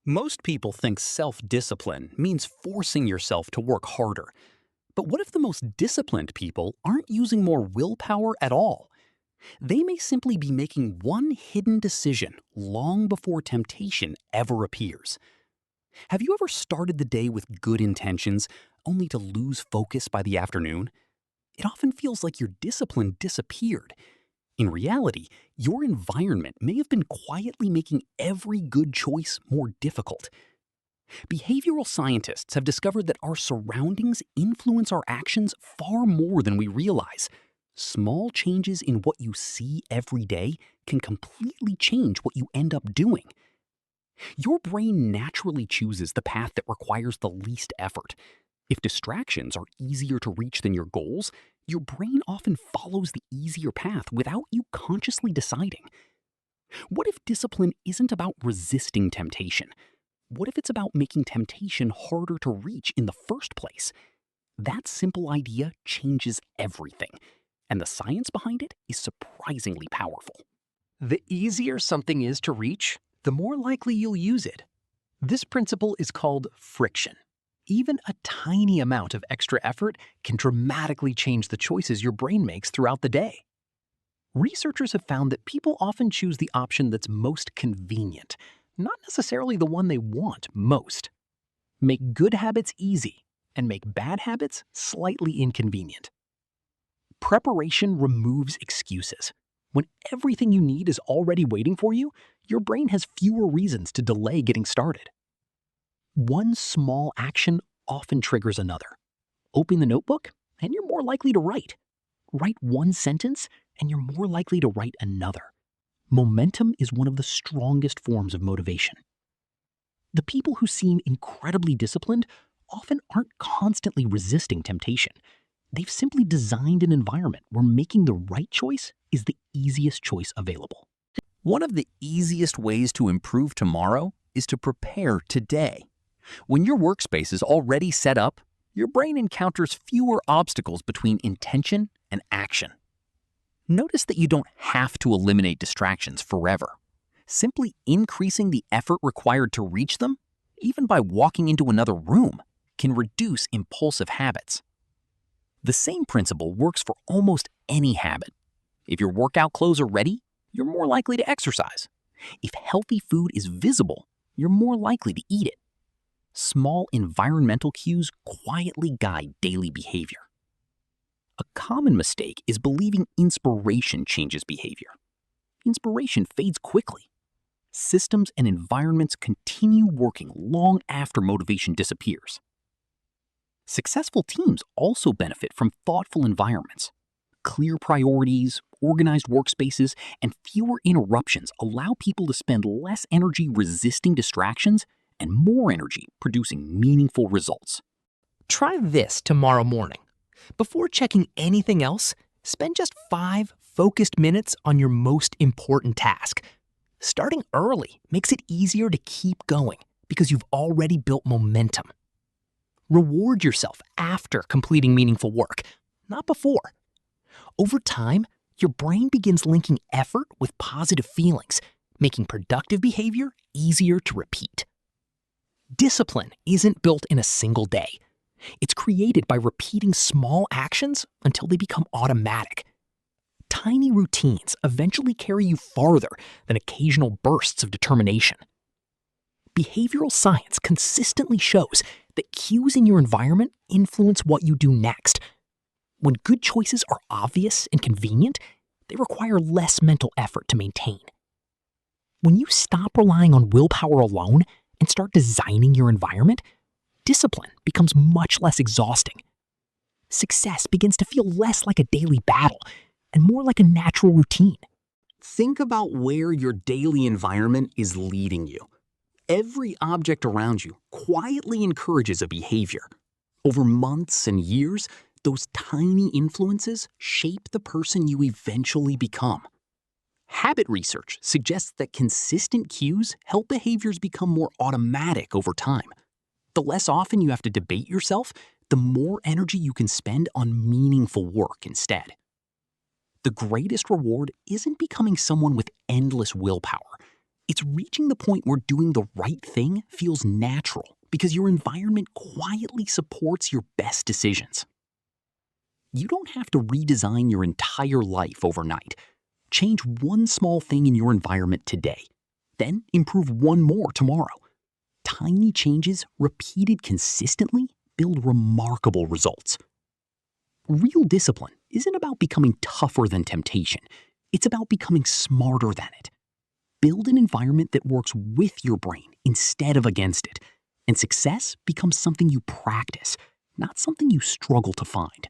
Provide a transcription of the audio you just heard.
Most people think self-discipline means forcing yourself to work harder. But what if the most disciplined people aren't using more willpower at all? They may simply be making one hidden decision long before temptation ever appears. Have you ever started the day with good intentions only to lose focus by the afternoon? It often feels like your discipline disappeared. In reality, your environment may have been quietly making every good choice more difficult. Behavioral scientists have discovered that our surroundings influence our actions far more than we realize. Small changes in what you see every day can completely change what you end up doing. Your brain naturally chooses the path that requires the least effort. If distractions are easier to reach than your goals, your brain often follows the easier path without you consciously deciding. What if discipline isn't about resisting temptation? What if it's about making temptation harder to reach in the first place? That simple idea changes everything, and the science behind it is surprisingly powerful. The easier something is to reach, the more likely you'll use it. This principle is called friction. Even a tiny amount of extra effort can dramatically change the choices your brain makes throughout the day. Researchers have found that people often choose the option that's most convenient, not necessarily the one they want most. Make good habits easy and make bad habits slightly inconvenient. Preparation removes excuses. When everything you need is already waiting for you, your brain has fewer reasons to delay getting started. One small action often triggers another. Open the notebook, and you're more likely to write. Write one sentence, and you're more likely to write another. Momentum is one of the strongest forms of motivation. The people who seem incredibly disciplined often aren't constantly resisting temptation. They've simply designed an environment where making the right choice is the easiest choice available. One of the easiest ways to improve tomorrow is to prepare today. When your workspace is already set up, your brain encounters fewer obstacles between intention and action. Notice that you don't have to eliminate distractions forever. Simply increasing the effort required to reach them, even by walking into another room, can reduce impulsive habits. The same principle works for almost any habit. If your workout clothes are ready, you're more likely to exercise. If healthy food is visible, you're more likely to eat it. Small environmental cues quietly guide daily behavior. A common mistake is believing inspiration changes behavior. Inspiration fades quickly. Systems and environments continue working long after motivation disappears. Successful teams also benefit from thoughtful environments. Clear priorities, organized workspaces, and fewer interruptions allow people to spend less energy resisting distractions and more energy producing meaningful results. Try this tomorrow morning. Before checking anything else, spend just 5 focused minutes on your most important task. Starting early makes it easier to keep going because you've already built momentum. Reward yourself after completing meaningful work, not before. Over time, your brain begins linking effort with positive feelings, making productive behavior easier to repeat. Discipline isn't built in a single day. It's created by repeating small actions until they become automatic. Tiny routines eventually carry you farther than occasional bursts of determination. Behavioral science consistently shows that cues in your environment influence what you do next. When good choices are obvious and convenient, they require less mental effort to maintain. When you stop relying on willpower alone and start designing your environment, discipline becomes much less exhausting. Success begins to feel less like a daily battle and more like a natural routine. Think about where your daily environment is leading you. Every object around you quietly encourages a behavior. Over months and years, those tiny influences shape the person you eventually become. Habit research suggests that consistent cues help behaviors become more automatic over time. The less often you have to debate yourself, the more energy you can spend on meaningful work instead. The greatest reward isn't becoming someone with endless willpower. It's reaching the point where doing the right thing feels natural because your environment quietly supports your best decisions. You don't have to redesign your entire life overnight. Change one small thing in your environment today, then improve one more tomorrow. Tiny changes, repeated consistently, build remarkable results. Real discipline isn't about becoming tougher than temptation. It's about becoming smarter than it. Build an environment that works with your brain instead of against it, and success becomes something you practice, not something you struggle to find.